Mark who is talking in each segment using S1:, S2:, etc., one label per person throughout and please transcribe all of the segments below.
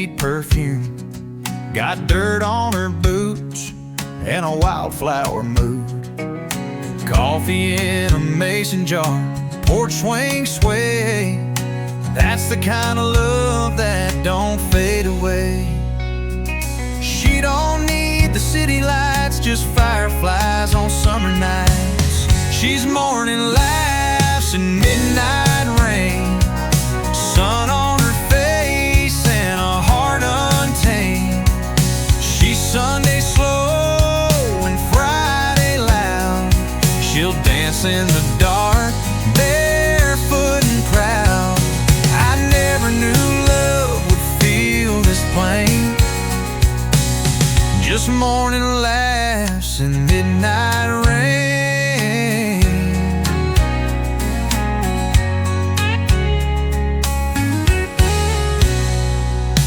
S1: sweet perfume. Got dirt on her boots and a wildflower mood. Coffee in a mason jar, porch swing sway. That's the kind of love that don't fade away. She don't need the city lights, just fireflies on summer nights. She's morning laughs and midnight rain, sun on her face and a heart untamed. She's Sunday slow and Friday loud. She'll dance in the dark, barefoot and proud. I never knew love would feel this plain. Just morning laughs and midnight rain.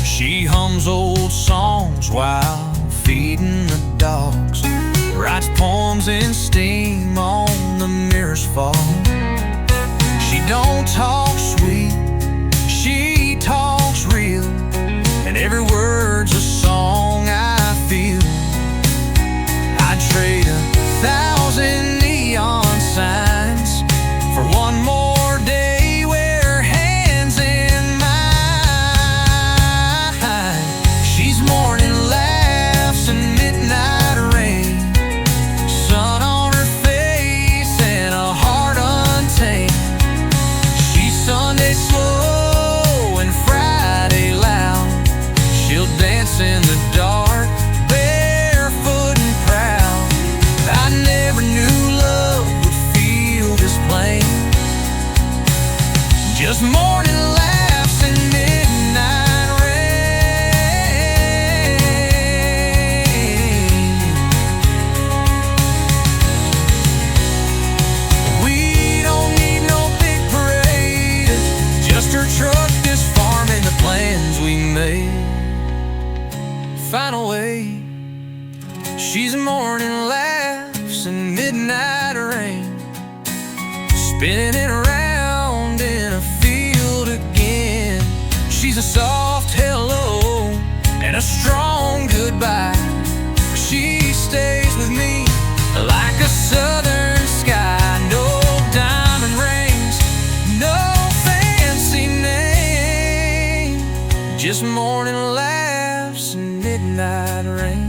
S1: She hums old songs while feeding the dogs, writes poems in steam on the mirror's fall. She don't talk sweet, she talks real, and every word's a song I feel. I'd trade 1,000 neon signs for one more day where her hands in mine. She's morning laughs and midnight rain, sun on her face and a heart untamed. She's Sunday slow and Friday loud. She'll dance in the dark, barefoot and proud. I never knew love would feel this plain. Just morning laughs and midnight rain. We don't need no big parade, just her truck, this farm, and the plans we made. Final way. She's morning laughs and midnight rain, spinning around in a field again. She's a soft hello and a strong goodbye. She stays with me like a southern sky. No diamond rings, no fancy name, just morning laughs and midnight rain.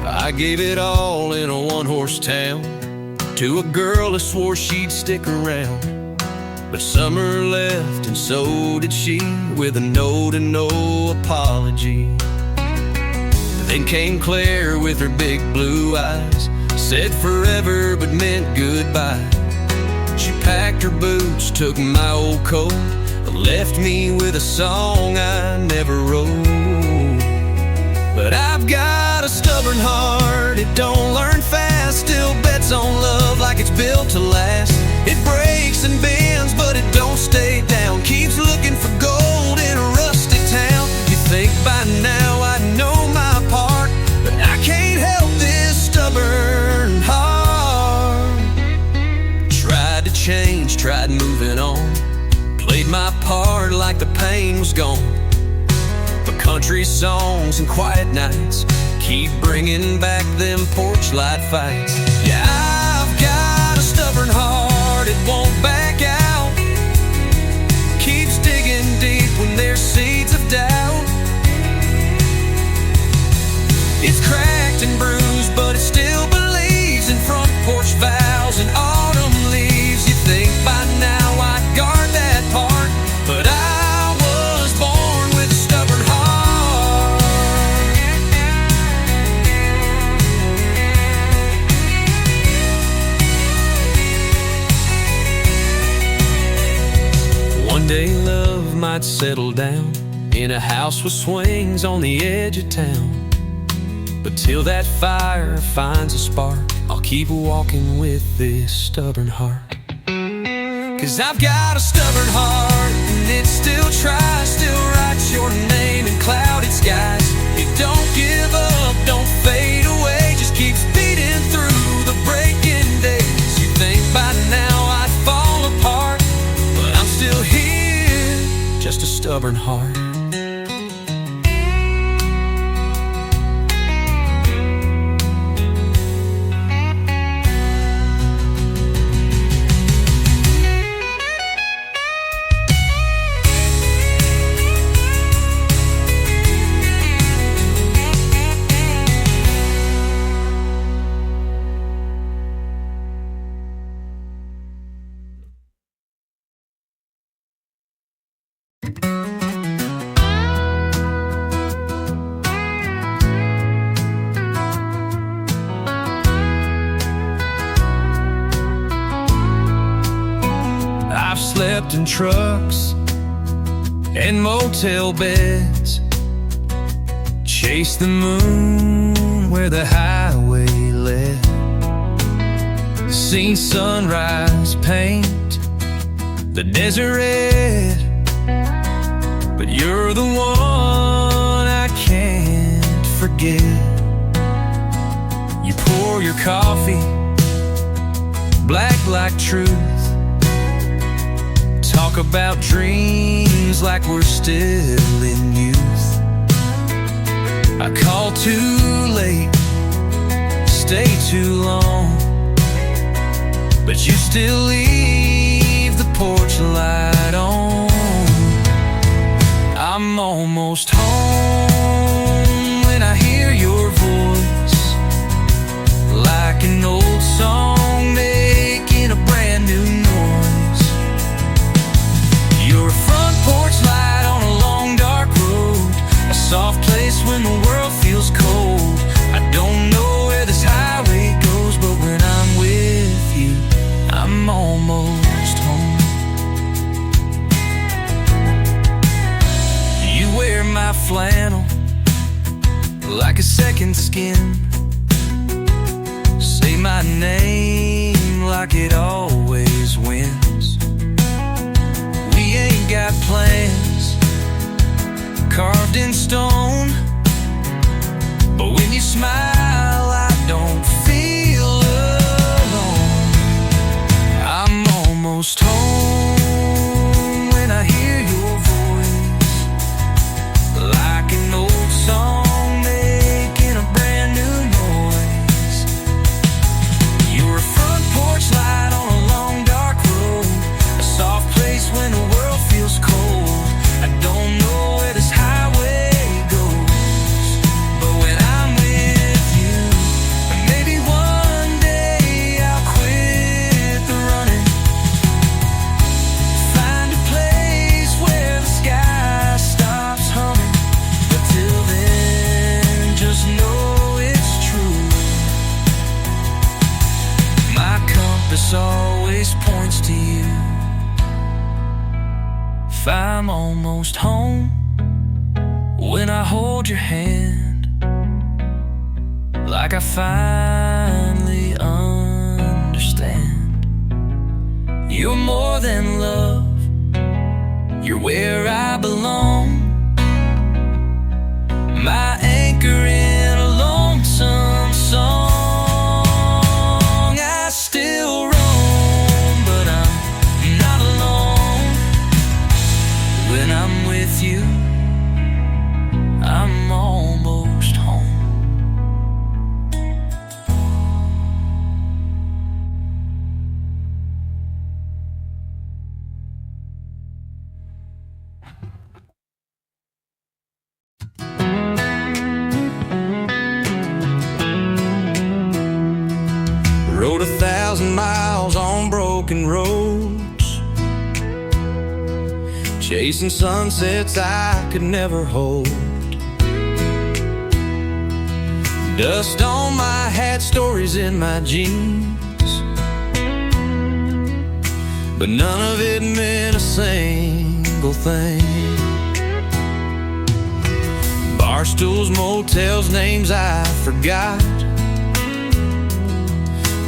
S1: I gave it all in a one-horse town to a girl who swore she'd stick around. But summer left and so did she, with a note and no apology. Then came Claire with her big blue eyes, said forever but meant goodbye. She packed her boots, took my old coat, left me with a song I never wrote. But I've got a stubborn heart, it don't learn fast, still bets on love like it's built to last. It breaks and bends, but it don't stay down, keeps looking for gold in a rusty town. You think by now I know my part, but I can't help this stubborn heart. Tried to change, tried moving on, played my part like the pain was gone. But country songs and quiet nights keep bringing back them porch light fights. Yeah, I've got a stubborn heart, it won't back out, keeps digging deep when there's seeds of doubt. It's cracked and bruised, but it still believes in front porch vows and autumn leaves. You think by now I'd guard that part, but I was born with a might settle down in a house with swings on the edge of town. But till that fire finds a spark, I'll keep walking with this stubborn heart. 'Cause I've got a stubborn heart, and it still tries, still writes your name in clouded skies. It don't give up, don't fade away, just keeps beating through the breaking days. You think by now I'd fall apart, but I'm still here, just a stubborn heart. I've slept in trucks and motel beds, chased the moon where the highway led, seen sunrise paint the desert red. But you're the one I can't forget. You pour your coffee black like truth, talk about dreams like we're still in youth. I call too late, stay too long, but you still leave the porch light on. I'm almost home when I hear your voice, like an old song making a brand new noise. Your front porch light on a long dark road, a soft place when the world feels cold. I don't know where this highway goes, but when I'm with you, I'm almost home. You wear my flannel like a second skin, say my name like it always wins. We ain't got plans carved in stone, but when you smile I don't feel alone. I'm almost home when I hear your voice, like an old song making a brand new noise. You're a front porch light on a long dark road, a soft place when the world feels cold. I don't know where this highway goes, but when I'm with you, maybe one day I'll quit the running, find a place where the sky stops humming. But till then, just know it's true, my compass always points to you. If I'm almost home when I hold your hand, like I finally understand, you're more than love, you're where I belong, my anchor in a lonesome song. I still roam, but I'm not alone. When I'm with you, I'm almost home. Rode 1,000 miles on broken roads, chasing sunsets I could never hold. Dust on my hat, stories in my jeans, but none of it meant a thing single thing. Bar stools, motels, names I forgot.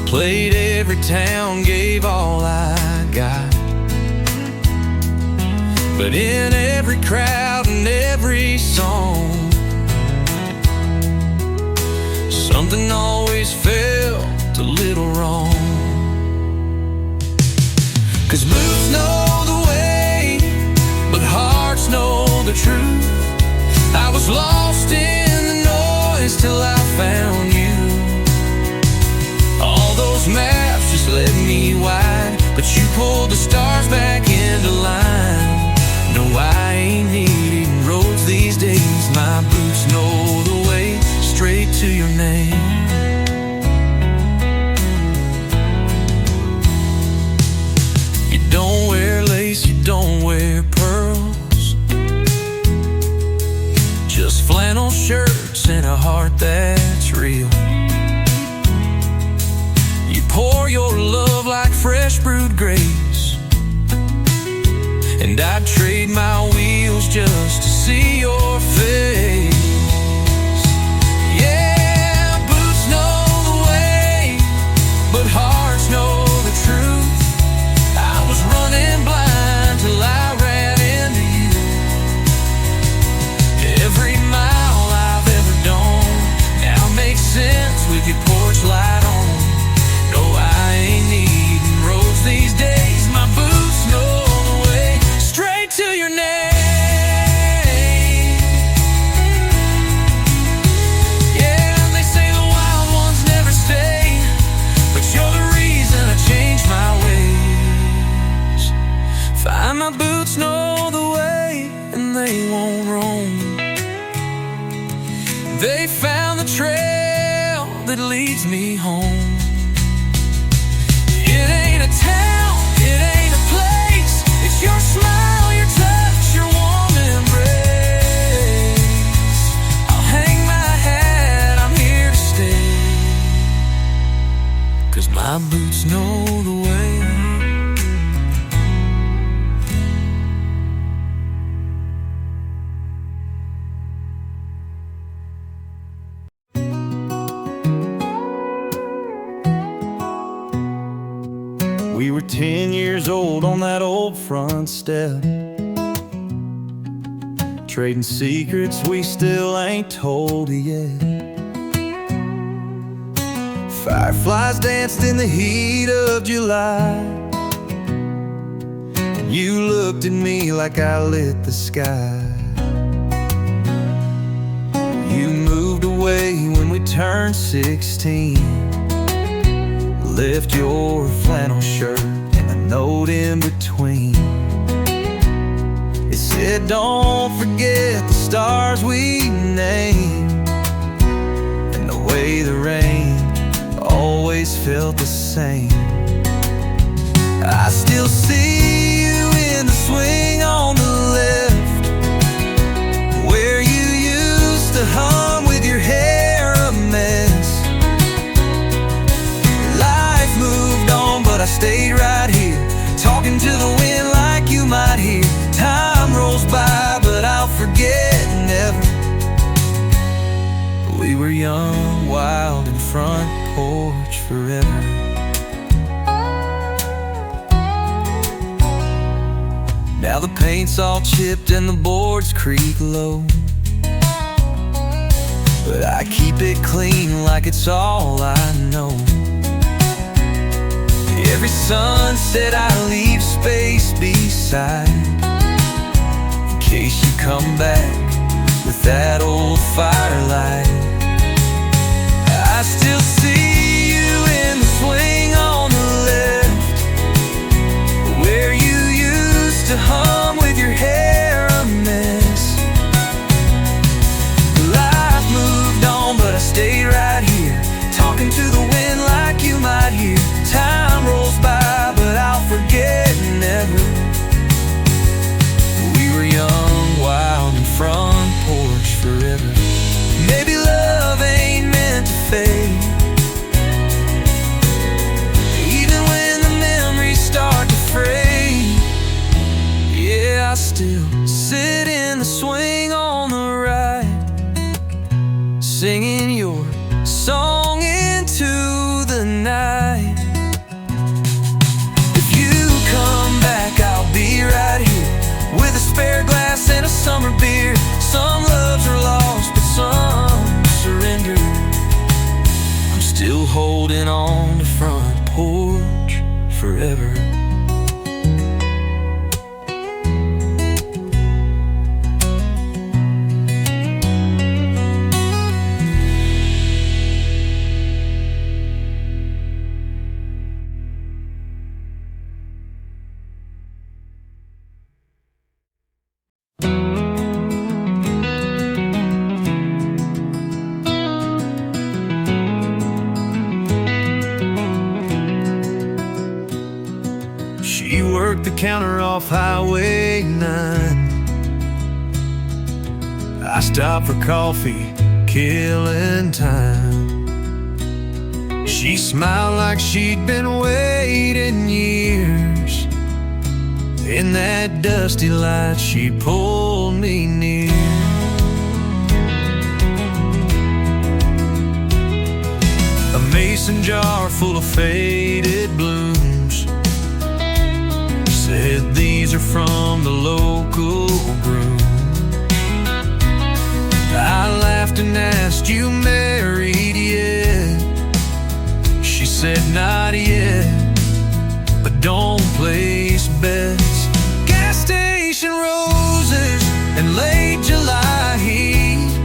S1: Played every town, gave all I got. But in every crowd and every song, something always felt a little wrong. 'Cause boots know the way, but hearts know the truth. I was lost in the noise till I found you. All those maps just led me wide, but you pulled the stars back into line. No, I ain't needing roads these days. My boots know the way straight to your name. You don't wear lace, you don't wear pearls, just flannel shirts and a heart that's real. You pour your love like fresh brewed grapes, and I'd trade my wheels just to see your face. Yeah, boots know the way, but hearts know the truth. I was running blind till I ran into you. Every mile I've ever done now makes sense with your porch light on. No, I ain't needing roads these days. My boots know the way straight to your name. Yeah, they say the wild ones never stay, but you're the reason I changed my ways. Find my boots know the way, and they won't roam. They found the trail that leads me home. It ain't a town, it ain't a place, it's your smile, your touch, your warm embrace. I'll hang my hat, I'm here to stay, 'cause my boots know the way. We were 10 years old on that old front step, trading secrets we still ain't told yet. Fireflies danced in the heat of July. You looked at me like I lit the sky. You moved away when we turned 16, left your flannel shirt and a note in between. It said, don't forget the stars we named, and the way the rain always felt the same. I still see you in the swing on the left, where you used to hum with your hair a mess. I stayed right here, talking to the wind like you might hear. Time rolls by, but I'll forget never. We were young, wild, and front porch forever. Now the paint's all chipped and the boards creak low, but I keep it clean like it's all I know. Every sunset I leave space beside, in case you come back with that old firelight. I still see you in the swing on the left, where you used to hum with your hair a mess. Life moved on, but I stayed right here, talking to the wind like you might hear. Time rolls by, but I'll forget never. We were young, wild, and front porch forever. Maybe love ain't meant to fade, worked the counter off Highway 9. I stopped for coffee, killing time. She smiled like she'd been waiting years. In that dusty light, she pulled me near. A mason jar full of faded blooms. Said these are from the local groom. I laughed and asked, you married yet? She said, not yet, but don't place bets. Gas station roses and late July heat.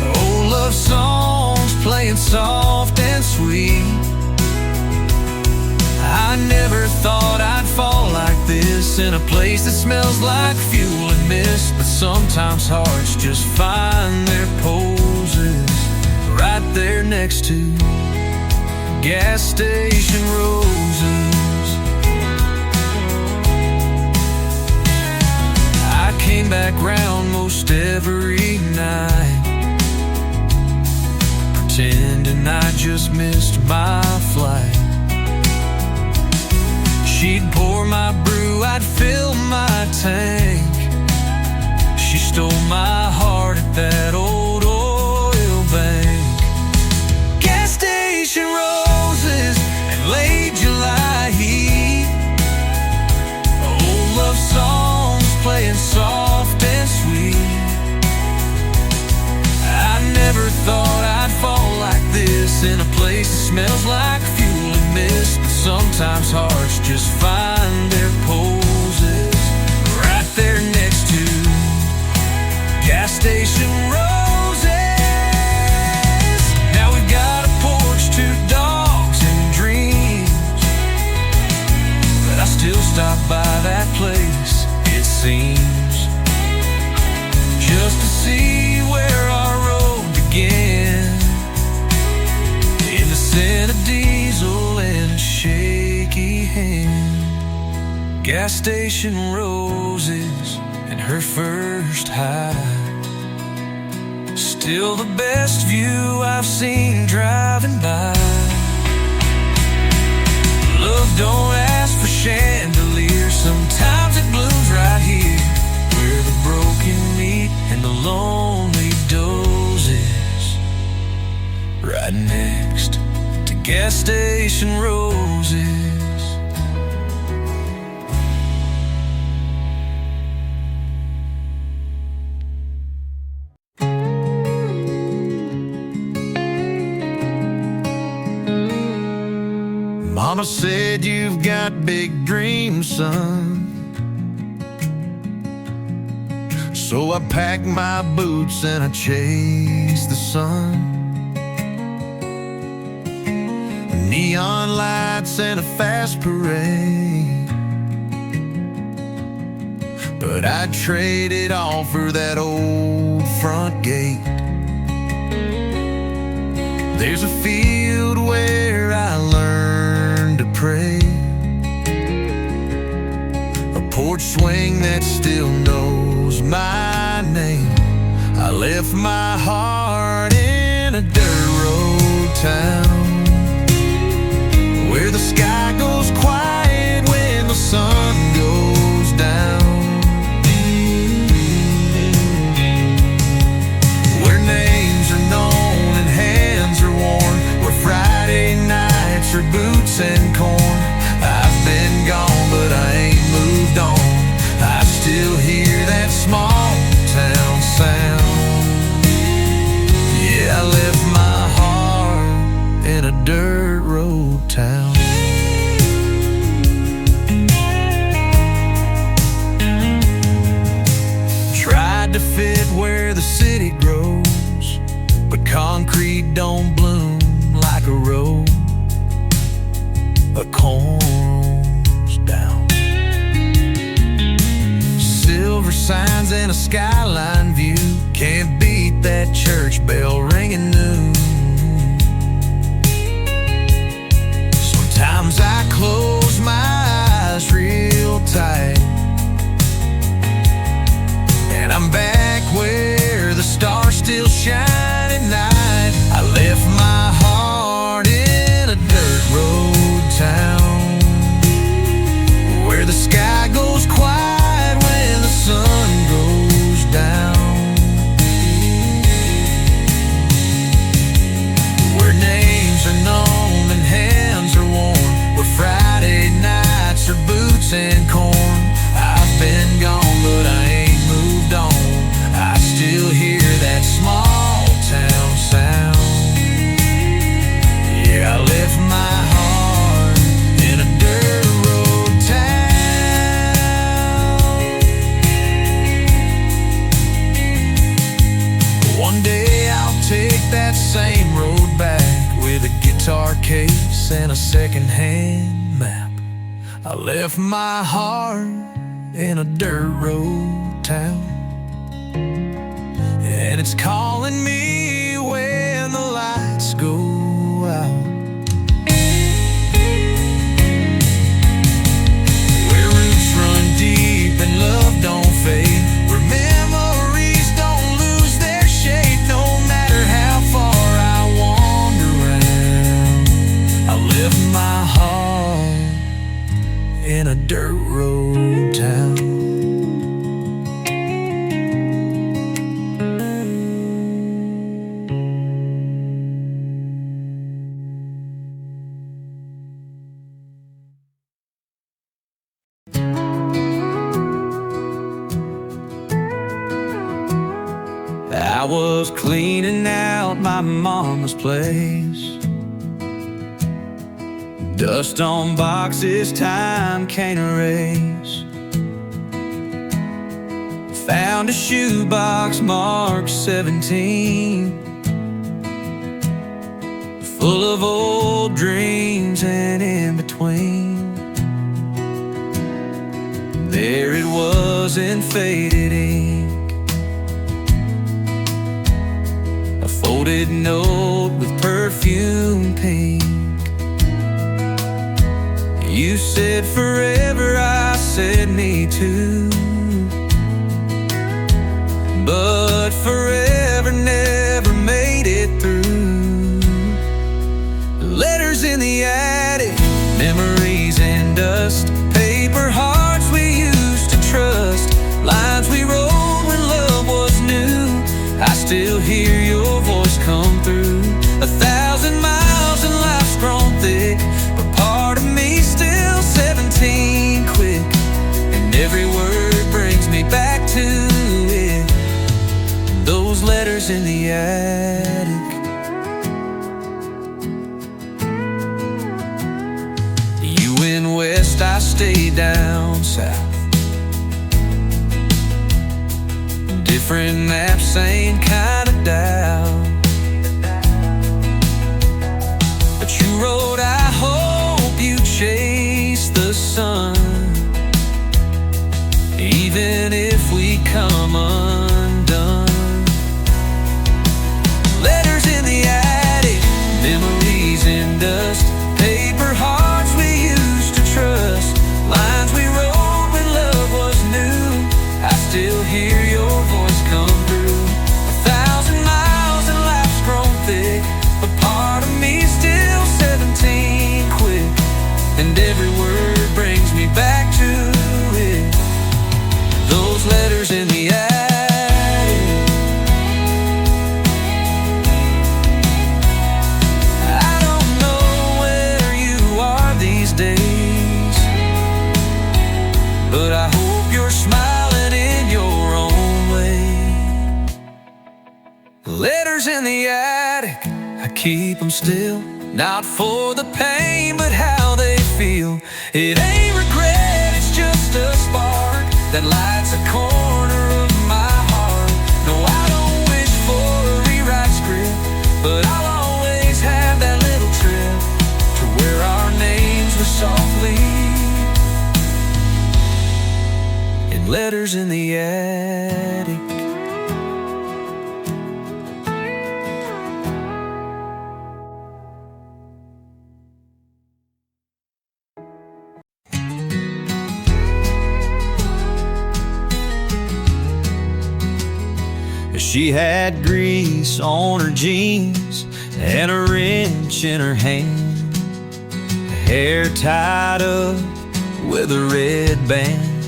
S1: Old love songs playing soft and sweet. I never thought I'd fall like this, in a place that smells like fuel and mist. But sometimes hearts just find their poses right there next to gas station roses. I came back round most every night, pretending I just missed my flight. She'd pour my brew, I'd fill my tank. She stole my heart at that old oil bank. Gas station roses and late July heat. Old love songs playing soft and sweet. I never thought I'd fall like this, in a place that smells like fuel and mist. But sometimes hearts just find their poses right there next to gas station roses. Now we've got a porch, 2 dogs and dreams, but I still stop by that place, it seems, just to see where our road began. In the scent of diesel and a shaky hand. Gas station roses and her first high. Still the best view I've seen driving by. Love don't ask for chandeliers, sometimes it blooms right here, where the broken meet and the lonely dozes, right next to gas station roses. Mama said you've got big dreams, son. So I packed my boots and I chased the sun. Neon lights and a fast parade, but I'd trade it all for that old front gate. There's a field where I learned to pray, a porch swing that still knows my name. I left my heart in a dirt road town, where the sky goes quiet when the sun goes down, where names are known and hands are worn, where Friday nights are boots and corn. I've been gone, but I ain't moved on. I still hear that small town sound. Yeah, I left my heart in a dirt road town. Tried to fit where the city grows, but concrete don't bloom like a rose. A corn's down. Silver signs and a skyline view can't beat that church bell ringing noon. face and a second-hand map. I left my heart in a dirt road town, and it's calling me when the lights go out. Where roots run deep and love don't fade, where memories don't lose their shape. No matter how far I wander around, I left my heart in a dirt road town. I was cleaning out my mama's place, dust on boxes time can't erase. Found a shoebox marked 17, full of old dreams and in between. There it was in faded ink, a folded note with perfume pink. You said forever, I said me too, but forever never made it through. Letters in the attic, memories in dust, paper hearts we used to trust, lines we wrote when love was new. I still hear your voice come through. 1,000 miles and life's grown thick, but part of me still 17 quick, and every word brings me back to it. Those letters in the attic. You went west, I stayed down south. Different maps, same kind of doubt. But you wrote, I hope you chase the sun, even if we come undone. Letters in the attic, memories in dust, paper hearts we used to trust, lines we wrote when love was new. I still hear your voice come through. 1,000 miles and life's grown thick, but part of me still 17 quick, and every word brings me back to it. Those letters in the attic. I don't know where you are these days, but I hope you're smiling in your own way. Letters in the attic, I keep them still, not for the pain, but how they feel. It ain't regret, it's just a spark that lights a corner of my heart. No, I don't wish for a rewrite script, but I'll always have that little trip to where our names were softly in letters in the attic. She had grease on her jeans and a wrench in her hand, hair tied up with a red band.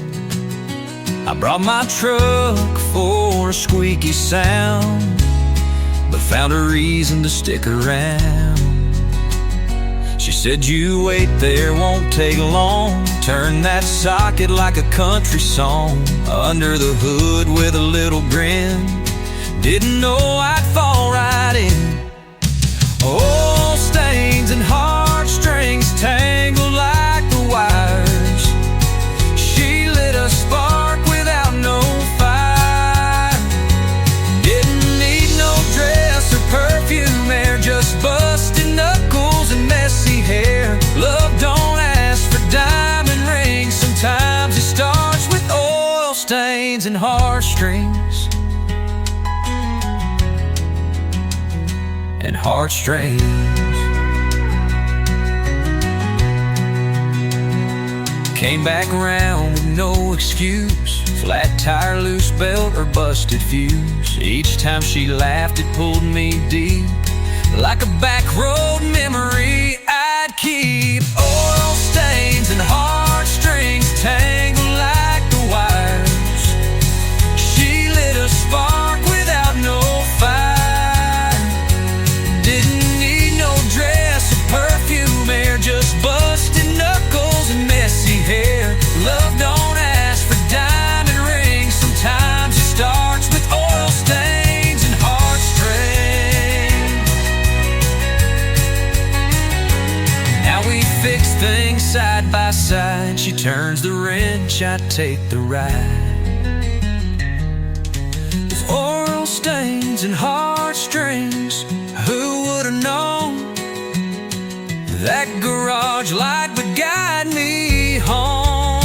S1: I brought my truck for a squeaky sound, but found a reason to stick around. She said, you wait there, won't take long. Turn that socket like a country song. Under the hood with a little grin, didn't know I'd fall right in. Oil stains and heartstrings tangled like the wires. She lit a spark without no fire. Didn't need no dress or perfume, air just busted knuckles and messy stains and heartstrings. And heartstrings. Came back around with no excuse, flat tire, loose belt, or busted fuse. Each time she laughed, it pulled me deep, like a back road memory I'd keep. Oil stains and heartstrings tangled like the wires. She lit a spark without no fire. Didn't need no dress or perfume, air, just busted knuckles and messy hair. Love don't ask for diamond rings, sometimes it starts with oil stains and heartstrings. Now we fix things side by side. She turns the wrench, I take the ride. With oil stains and heartstrings, who would've known that garage light would guide me home?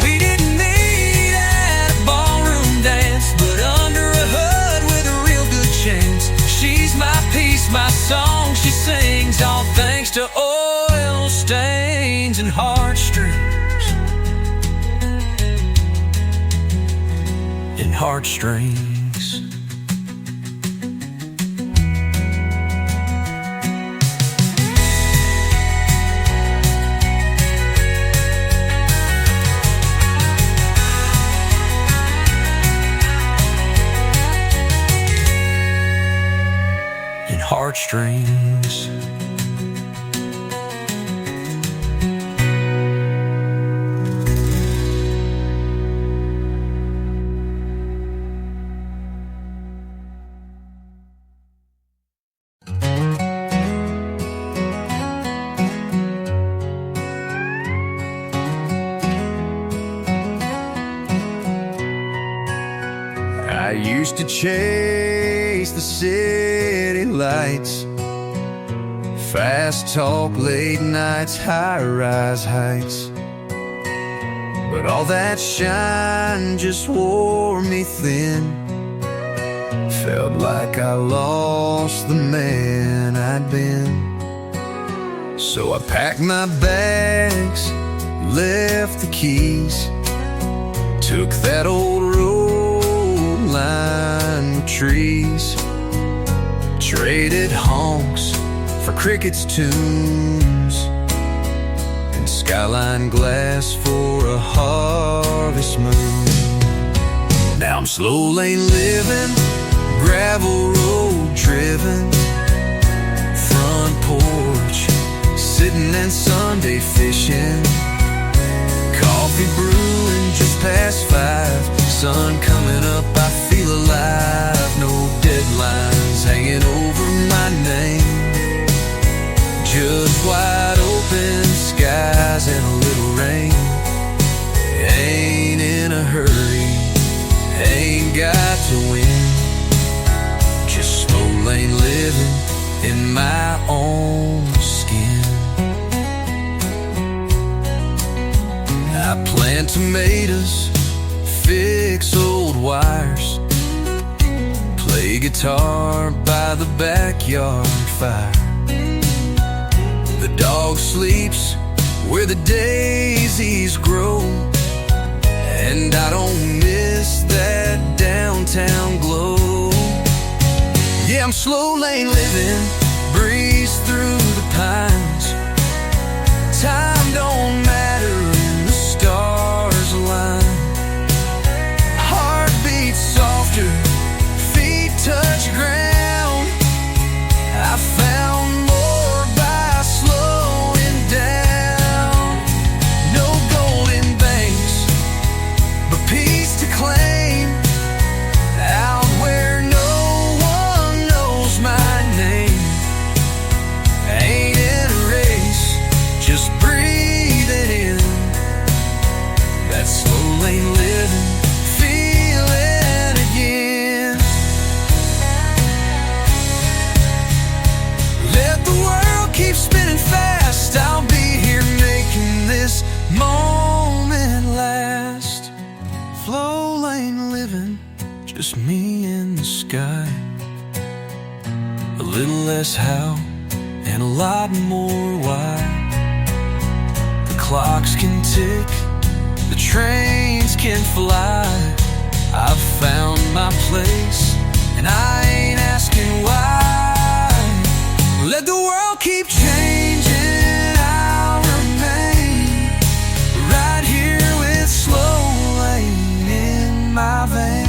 S1: We didn't meet at a ballroom dance, but under a hood with a real good chance. She's my peace, my song she sings, all thanks to oil stains and heartstrings. And heartstrings. Heartstrings.
S2: I used to chase the city lights, fast talk, late nights, high-rise heights. But all that shine just wore me thin. Felt like I lost the man I'd been. So I packed my bags, left the keys, took that old road lined with trees, traded honks for crickets' tunes, and skyline glass for a harvest moon. Now I'm slow lane living, gravel road driven, front porch sitting and Sunday fishing, coffee brewing just past 5, sun coming up, I feel alive. No deadlines hanging over my name, just wide open skies and a little rain. Ain't in a hurry, ain't got to win, just slow lane living in my own skin. I plant tomatoes, fix old wires, play guitar by the backyard fire. The dog sleeps where the daisies grow, and I don't miss that downtown glow. Yeah, I'm slow lane living, breeze through the pines. Time don't matter when the stars align. Heart beats softer, feet touch ground. I found more by slowing down. No golden banks, but peace to claim, out where no one knows my name. Ain't in a race, just me and the sky. A little less how and a lot more why. The clocks can tick, the trains can fly. I've found my place and I ain't asking why. Let the world keep changing, I'll remain right here with slow lane in my veins.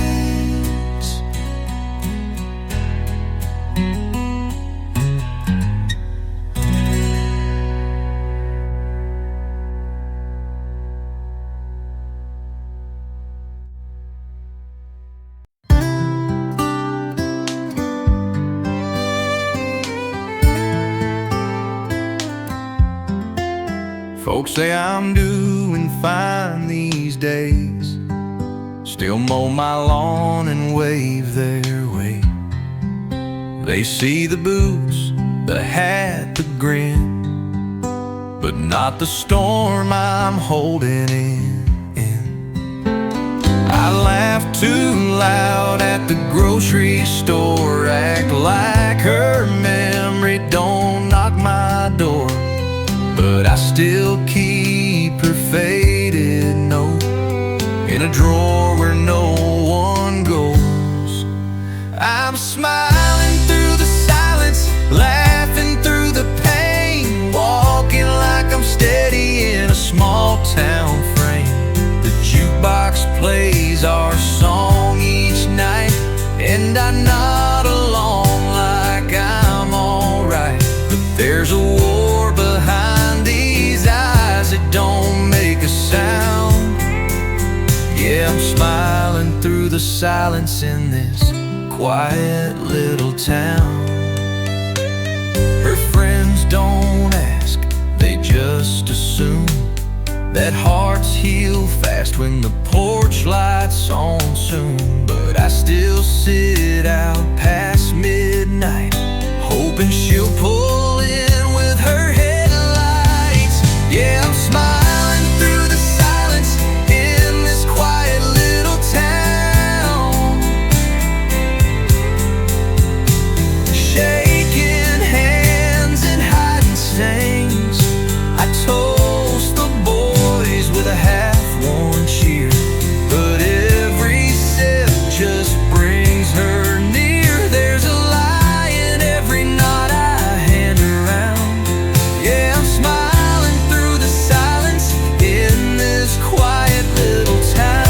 S1: Folks say I'm doing fine these days, still mow my lawn and wave their way. They see the boots, the hat, the grin, but not the storm I'm holding in. I laugh too loud at the grocery store, act like her memory don't knock my door, but I still keep her faded note in a drawer where no one goes. I'm smiling through the silence, laughing through the pain, walking like I'm steady in a small town frame. The jukebox plays our song each night, and I nod along like I'm alright. But there's a war behind these eyes that don't make a sound. Yeah, I'm smiling through the silence in this quiet little town. Her friends don't ask, they just assume that hearts heal fast when the porch light's on soon. But I still sit out past midnight, hoping she'll pull in with her headlights. Yeah, I'm smiling through the silence in this quiet little town, shaking hands and hiding stains. I toast the boys with a half-worn cheer, but every sip just brings her near. There's a lie in every knot I hand around. Yeah, I'm smiling through the silence in this quiet little town.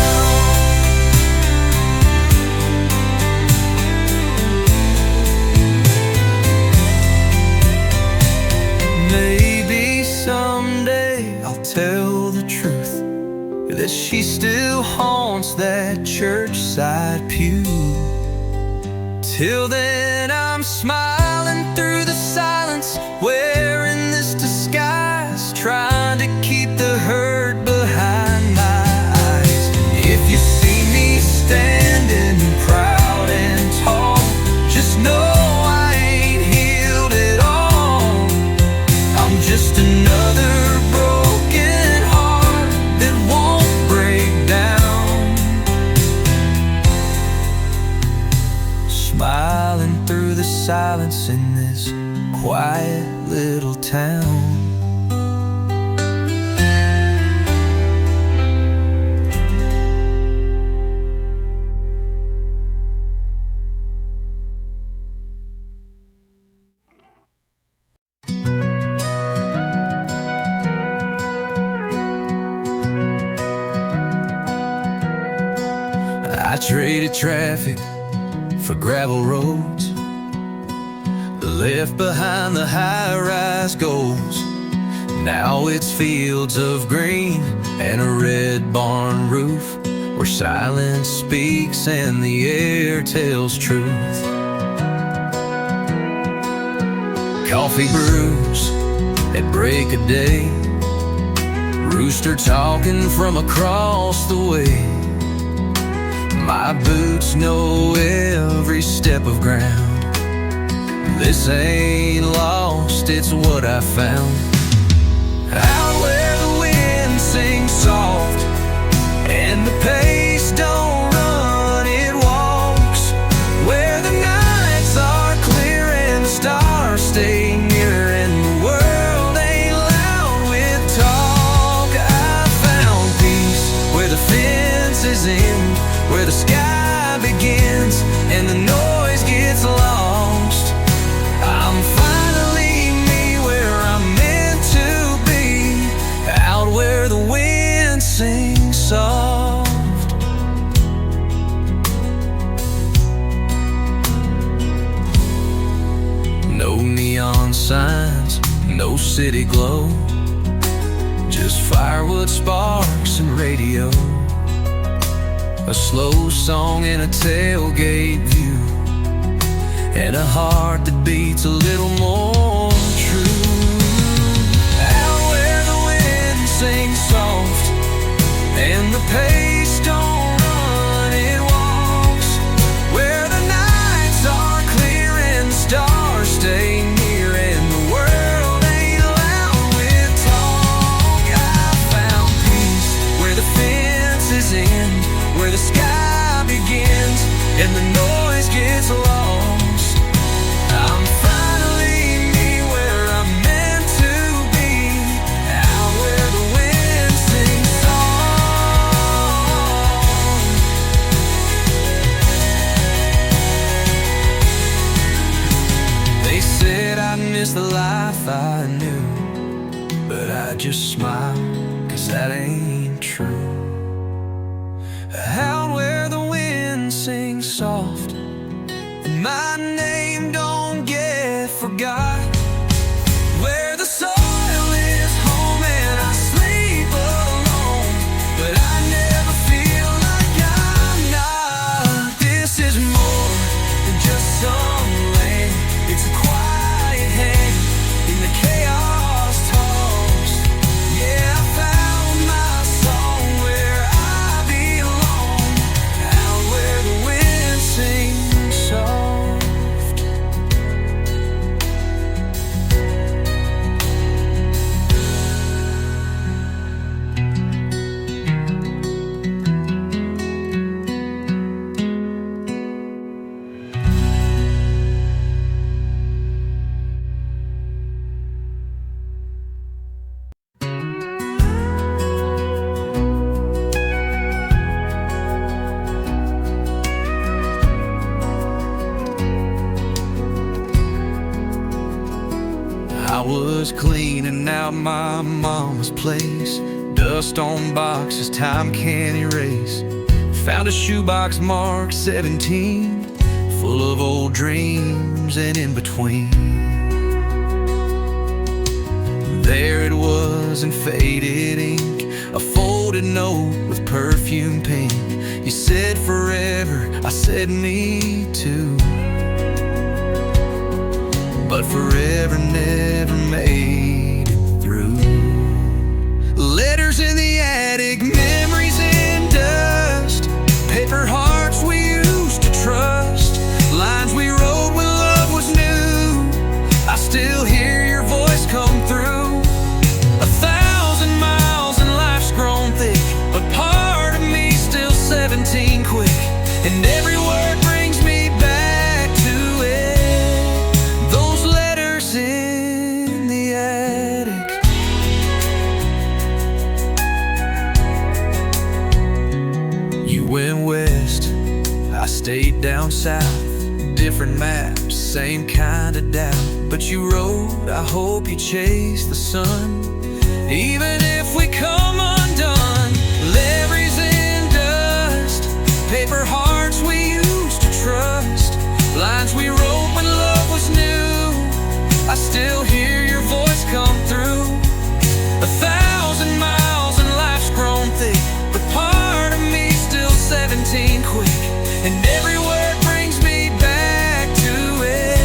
S1: Maybe someday I'll tell the truth, that she still haunts that church side pew. Till then I'm smiling through the silence, wearing this disguise, trying to keep the hurt behind my eyes. If you see me standing proud and tall, just know I ain't healed at all. I'm just another broken heart that won't break down. Smiling through the silence in this quiet little town. I traded traffic for gravel roads, left behind the high-rise goals. Now it's fields of green and a red barn roof, where silence speaks and the air tells truth. Coffee brews at break of day, rooster talking from across the way. My boots know every step of ground. This ain't lost, it's what I found. Out where the wind sings soft and the pace don't run, it walks.
S2: just firewood sparks and radio, a slow song in a tailgate view, and a heart that beats a little more true. Out where the wind sings soft and the pace don't run, it walks. Where the nights are clear and the stars stay near, and the world ain't loud with talk. I found peace where the fences end, where the sky begins and the noise gets lost. I'm finally me where I'm meant to be, out where the wind sings song. They said I'd miss the life I knew, but I just smile, 'cause that ain't true. Out where the wind sings soft and my name don't get forgot, where the soil is home and I sleep alone, but I never feel like I'm not. This is more than just some land, it's a quiet hand in the chaos toss. Yeah, I found my song where I belong, out where the wind sings soft. I was cleaning out my mama's place, dust on boxes time can't erase. Found a shoebox marked 17, full of old dreams and in between. There it was in faded ink, a folded note with perfume pink. You said forever, I said me too, but forever never made it through. Letters in the attic, memories in dust, paper hearts we used to trust, lines we wrote when love was new. I still hear your voice come through. 1,000 miles and life's grown thick, but part of me still 17 quick, and every word brings me back to it. Those letters in the attic. You went west, I stayed down south. Different maps, same kind of doubt, but you wrote, I hope you chase the sun, even if we come undone. Letters in dust, paper hearts we used to trust, lines we wrote when love was new. I still hear your voice come through. 1,000 miles and life's grown thick, but part of me still 17 quick, and every word brings me back to it.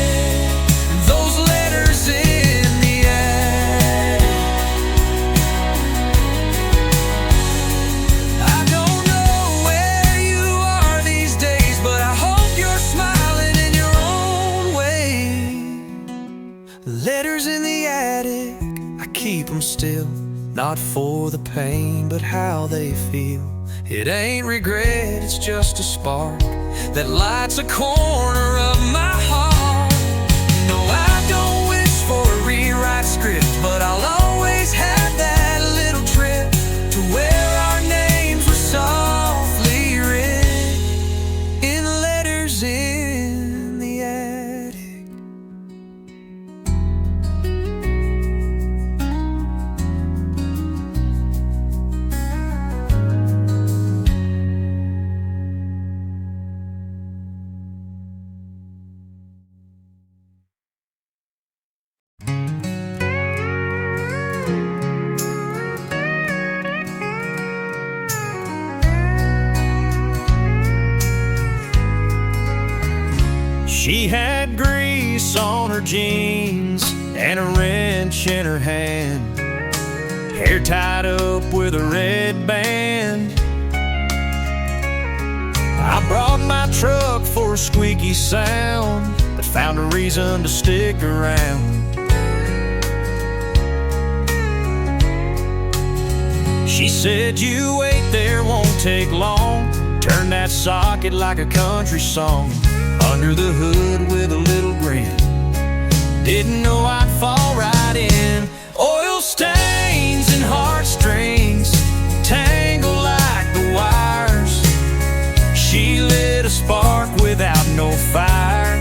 S2: Those letters in the attic. I don't know where you are these days, but I hope you're smiling in your own way. Letters in the attic, I keep them still, not for the pain, but how they feel. It ain't regret, it's just a spark that lights a corner of my heart. No, I don't wish for a rewrite script, but I'll always have that little trip to where our names were softly written in letters in the attic.
S1: She had grease on her jeans and a wrench in her hand, hair tied up with a red band. I brought my truck for a squeaky sound, but found a reason to stick around. She said, "You wait there, won't take long. Turn that socket like a country song." Under the hood with a little grin, didn't know I'd fall right in. Oil stains and heartstrings tangle like the wires. She lit a spark without no fire.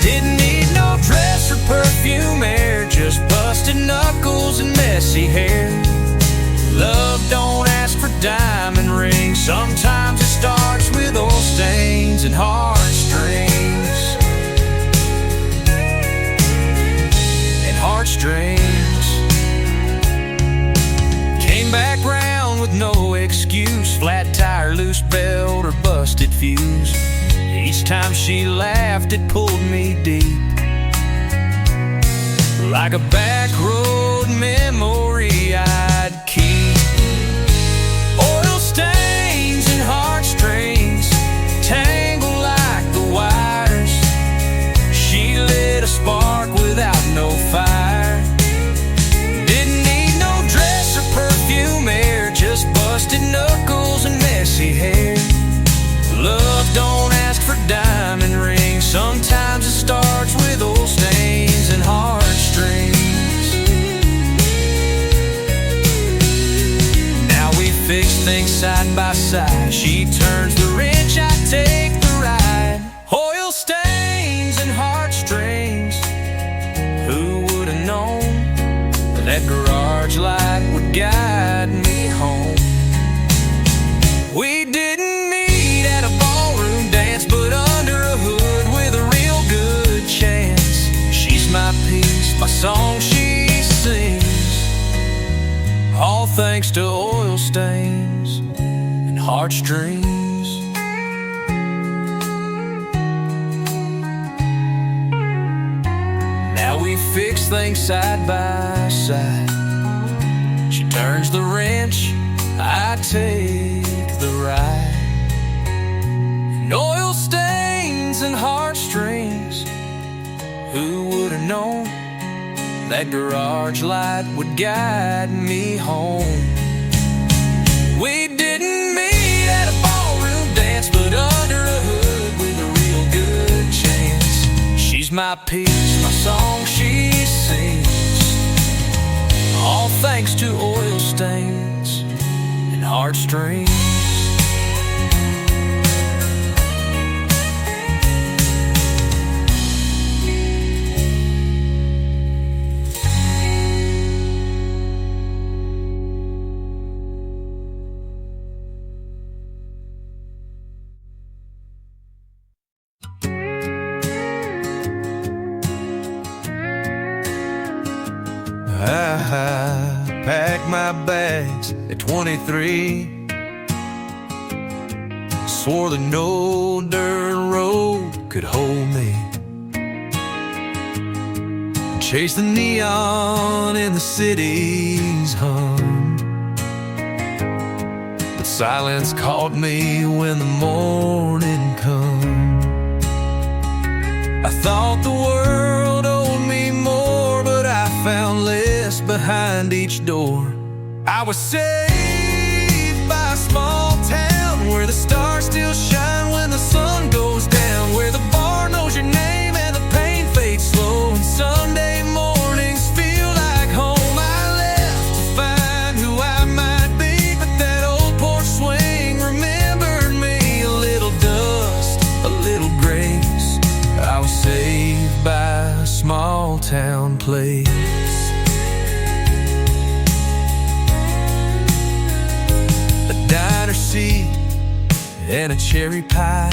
S1: Didn't need no dress or perfume air, just busted knuckles and messy hair. Love don't ask for diamond rings. Sometimes it starts with oil stains and heartstrings. And heartstrings. Came back round with no excuse, flat tire, loose belt, or busted fuse. Each time she laughed, it pulled me deep, like a back road memory I'd keep. Oil stains and heartstrings tangle like the wires. She lit a spark without no fire. Didn't need no dress or perfume air, just busted knuckles and messy hair. Love don't ask for diamond rings. Sometimes it starts with oil stains and heartstrings. Now we fix things side by side. She turns the wrench, I take the ride. Oil stains and heartstrings. Who would have known that garage light would guide me home? We didn't meet at a ballroom dance, but under a hood with a real good chance. She's my peace, my song she sings, all thanks to oil stains and heartstrings. Now we fix things side by side. She turns the wrench, I take the ride. And oil stains and heartstrings. Who would have known that garage light would guide me home? We didn't meet at a ballroom dance, but under a hood with a real good chance. She's my peace, my song she sings, all thanks to oil stains and heartstrings. I packed my bags at 23, swore that no dirt road could hold me. Chased the neon in the city's hum, but silence caught me when the morning come. I thought the world owed me more, but I found less behind each door. I was saved by a small town where the stars still shine when the sun goes down, where the bar knows your name and the pain fades slow, and Sunday mornings feel like home. I left to find who I might be, but that old porch swing remembered me. A little dust, a little grace. I was saved by a small town place. Diner seat and a cherry pie,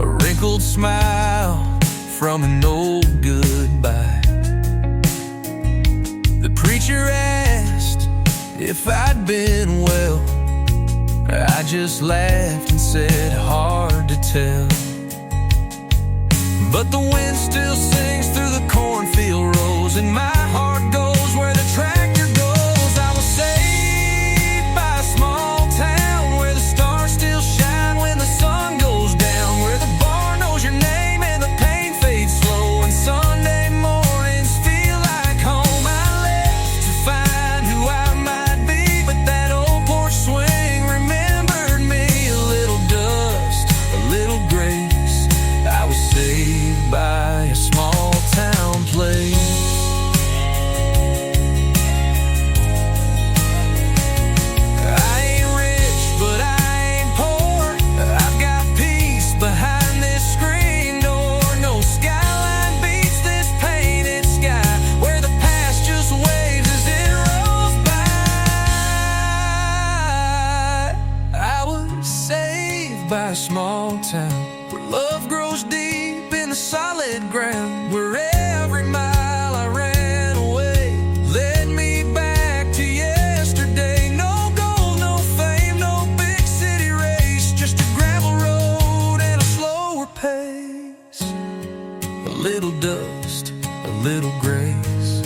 S1: a wrinkled smile from an old goodbye. The preacher asked if I'd been well. I just laughed and
S2: it hard to tell. But the wind still sings through the cornfield rows, and my heart goes where the tractor goes. I was saved by a small town where the stars still shine when the sun goes down, where the bar knows your name and the pain fades slow, and Sunday mornings feel like home. I left to find who I might be, but that old porch swing remembered me. A little dust, a little grace, I was saved by a small town place. I ain't rich, but I ain't poor. I've got peace behind this screen door. No skyline beats this painted sky, where the past just waves as it rolls by. I was saved by a small town where love grows deep in the solid ground, where every mile I ran away led me back to yesterday. No gold, no fame, no big city race, just a gravel road and a slower pace. A little dust, a little grace.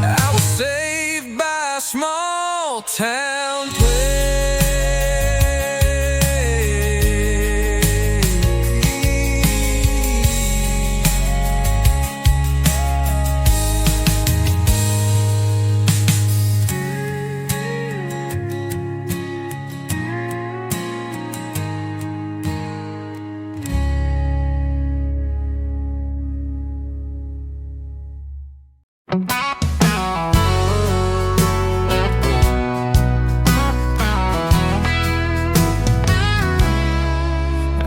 S2: I was saved by a small town place.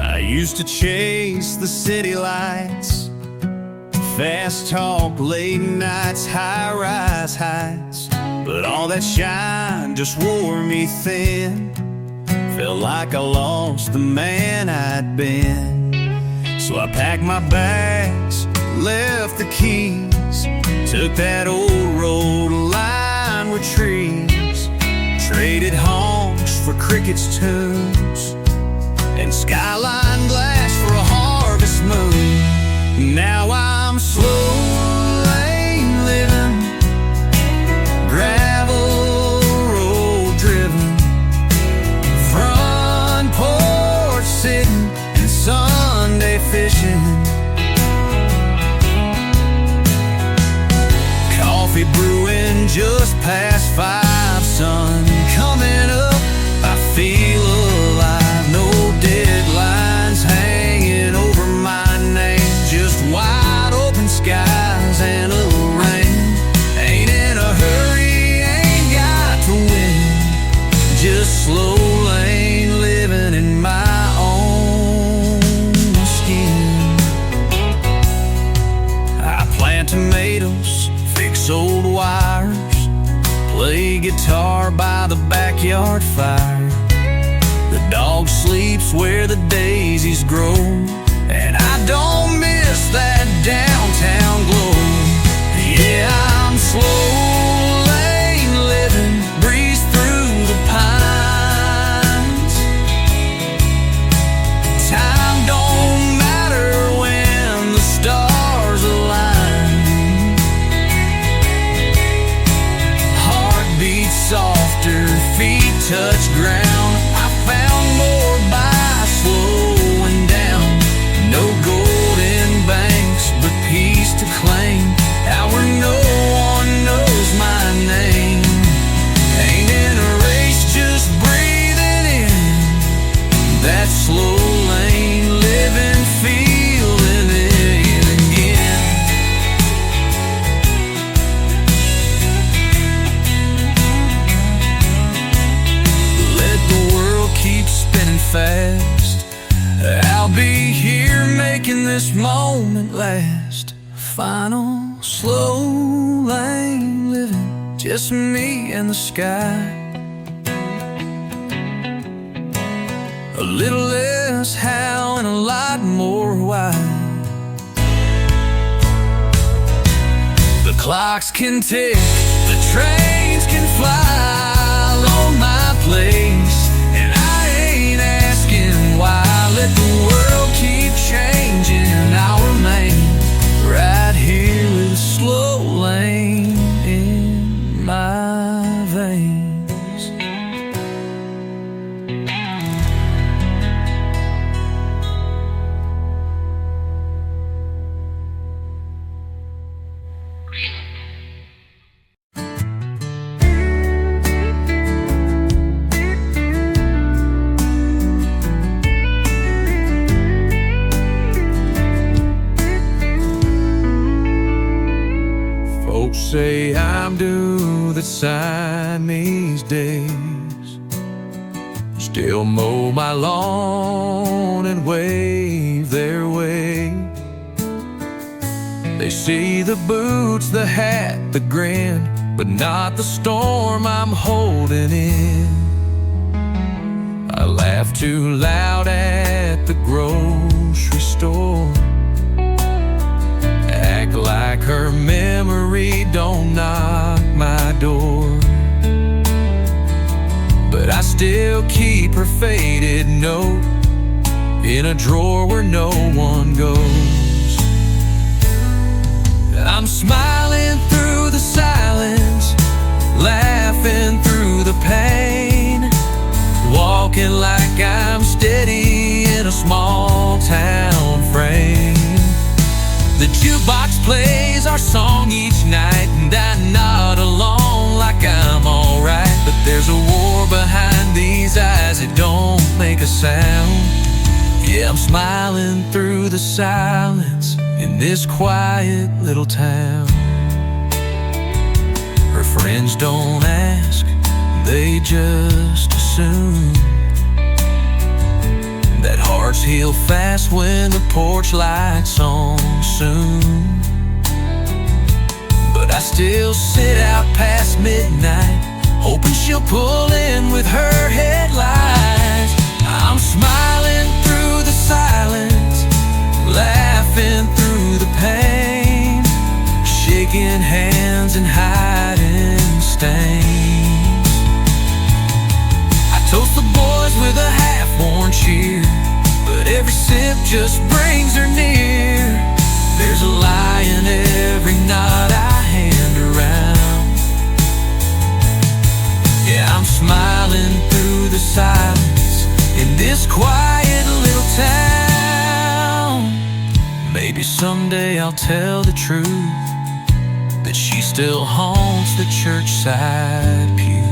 S1: I used to chase the city lights, fast talk, late nights, high-rise heights. But all that shine just wore me thin. Felt like I lost the man I'd been. So I packed my bags, left the keys, took that old road lined with trees, traded honks for crickets' tunes and skyline glass for a harvest moon. Now I'm slow lane living, gravel road driven, front porch sitting and Sunday fishing, coffee brewing just past 5, sun coming up, I feel alive. No deadlines hanging over my name, just wide open skies and a little rain. Ain't in a hurry, ain't got to win, just slow lane living in my own skin. I plant tomatoes, fix old wires, play guitar by the backyard fire. The dog sleeps where the daisies grow, and I don't miss that downtown glow. Yeah, I'm slow lane living, breeze through the pines. Time don't matter when the stars align. Heart beats softer, feet touch ground. I found more by slowing down. No golden banks, but peace to claim, out where no one knows my name. Ain't in a race, just breathing in that slow lane living, feeling it again. Let the world keep spinning fast, I'll be here making this moment last. Final slow lane living, just me and the sky. A little less how and a lot more why. The clocks can tick, the trains can fly, I'll own my place, and I ain't
S2: let the world keep changing, I'll remain right here with a slow lane in my veins.
S1: Folks say I'm due the sign these days, still mow my lawn and wave their way. They see the boots, the hat, the grin, but not the storm I'm holding in. I laugh too loud at the grocery store, act like her memory don't knock my door, but I still keep her faded note in a drawer where no one goes. I'm smiling through the silence, laughing through the pain, walking like I'm steady in a small town frame. The jukebox plays our song each night, and I nod along like I'm alright. But there's a war behind these eyes that don't make a sound. Yeah, I'm smiling through the silence in this quiet little town. Her friends don't ask, they just assume that hearts heal fast when the porch lights on soon. But I still sit out past midnight, hoping she'll pull in with her headlights. I'm smiling through the silence, laughing through the pain, shaking hands and hiding stains. I toast the boys with a half-worn cheer, but every sip just brings her near. There's a lie in every nod I hand around. Yeah, I'm smiling through the silence in this quiet little town. Maybe someday I'll tell the truth, that she still haunts the church-side pew.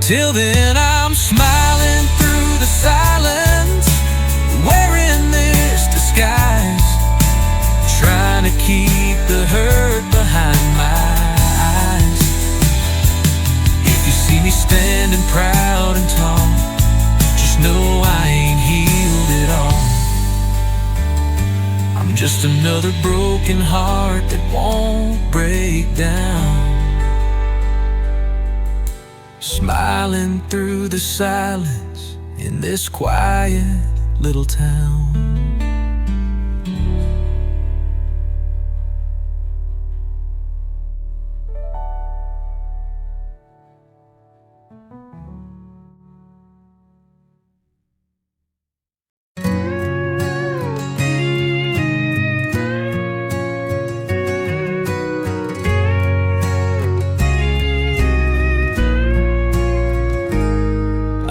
S1: Till then I'm smiling through the silence, wearing this disguise, trying to keep the hurt behind my eyes. If you see me standing proud and tall, just know I ain't healed at all. I'm just another broken heart that won't break down, smiling through the silence in this quiet little town.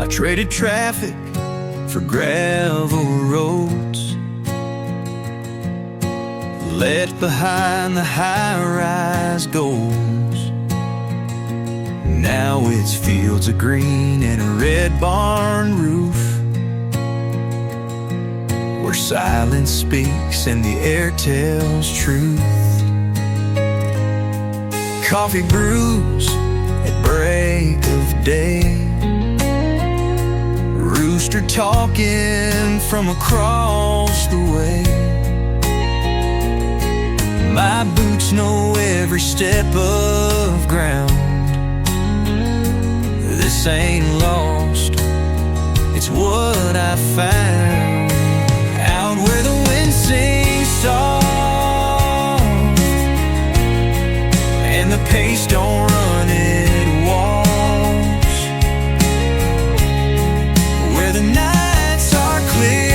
S1: Traded traffic for gravel roads, left behind the high-rise goals. Now it's fields of green and a red barn roof, where silence speaks and the air tells truth. Coffee brews at break of day, rooster talking from across the way. My boots know every step of ground. This ain't lost, it's what I found. Out where the wind sings soft and the pace don't run, it walks. Where the nights are clear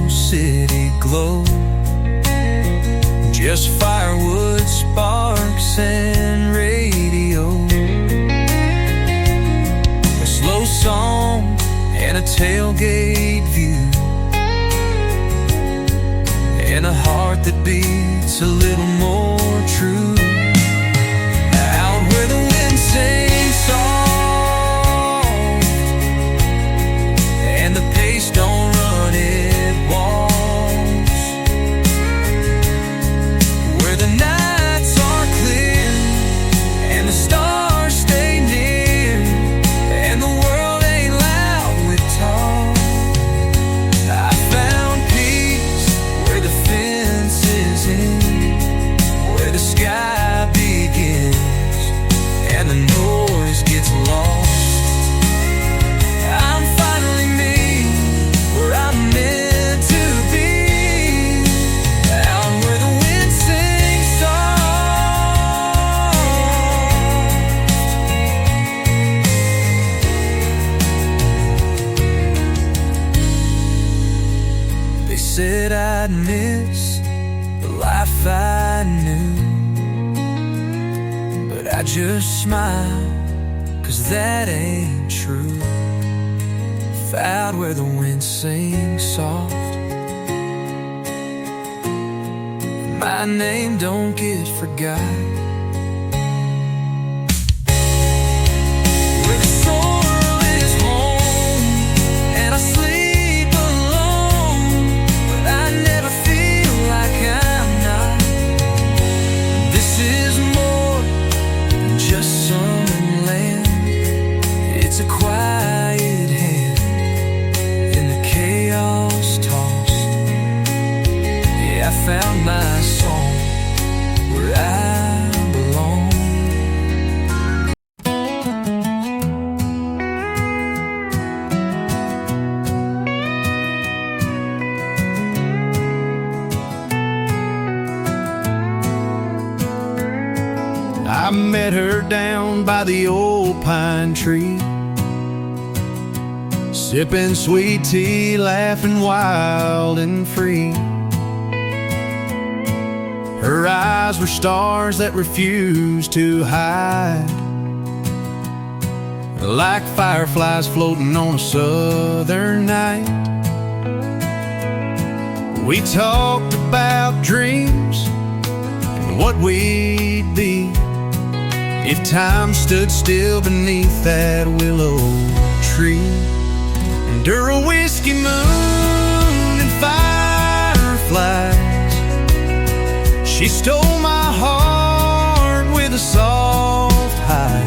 S2: city glow. Just firewood, sparks, and radio. A slow song and a tailgate view, and a heart that beats a little more true. Out where the wind sings soft, and the pace don't run, it walks. Where the nights are clear, and the stars stay near, and the world ain't loud with talk. I found peace where the fence is in, where the sky begins and the noise gets lost. I'm finally me, where I'm meant to be, out where the wind sings soft. They said I'd miss the life I knew, but I just smile, 'cause that ain't true. Out where the wind sings soft, my name don't get forgot. Where the soil is home, and I sleep alone, but I never feel like I'm not. This is more than just summer land. It's a quiet hand in the chaos tossed. Yeah, I found my song where I belong.
S1: I met her down by the old pine tree, sipping sweet tea, laughing wild and free. Her eyes were stars that refused to hide, like fireflies floating on a southern night. We talked about dreams and what we'd be if time stood still beneath that willow tree. Under a whiskey moon and fireflies, she stole my heart with a soft high.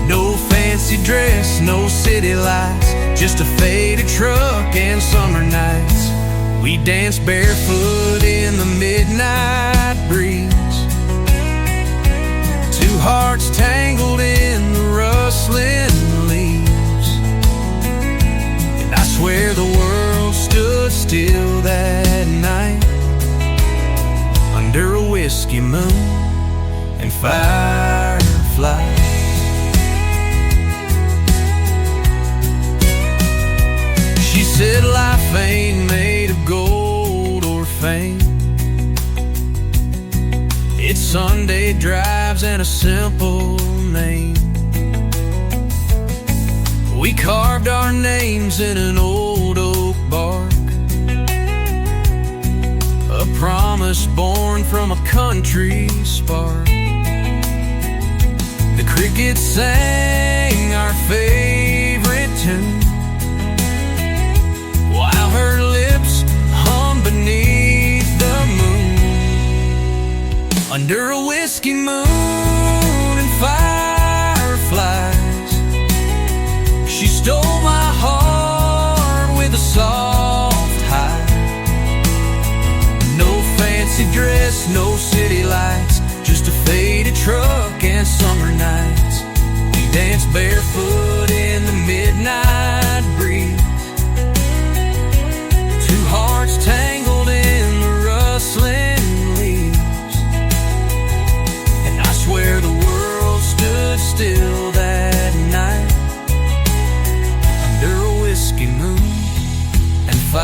S1: No fancy dress, no city lights, just a faded truck and summer nights. We danced barefoot in the midnight breeze, two hearts tangled in the rustling leaves. And I swear the world stood still that night, under a whiskey moon and fireflies. She said life ain't made of gold or fame, it's Sunday drives and a simple name. We carved our names in an old oak bark, a promise born from a country spark. The crickets sang our favorite tune, while her lips hummed beneath the moon. Under a whiskey moon and fireflies, she stole my heart with a soft high. No fancy dress, no city lights, just a faded truck and summer nights. We danced barefoot in the midnight breeze, two hearts tangled in the rustling leaves. And I swear the world stood still that night, under a whiskey moon and fire.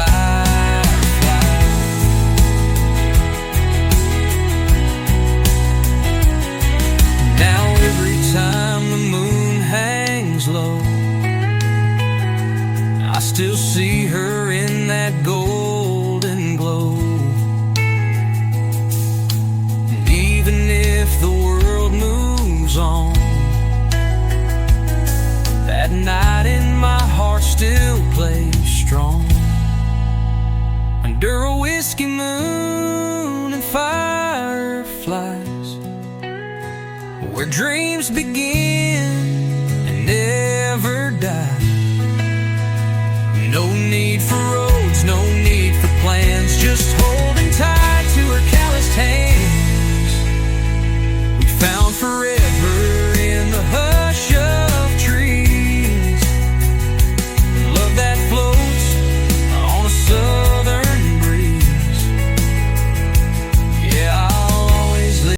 S2: dreams begin.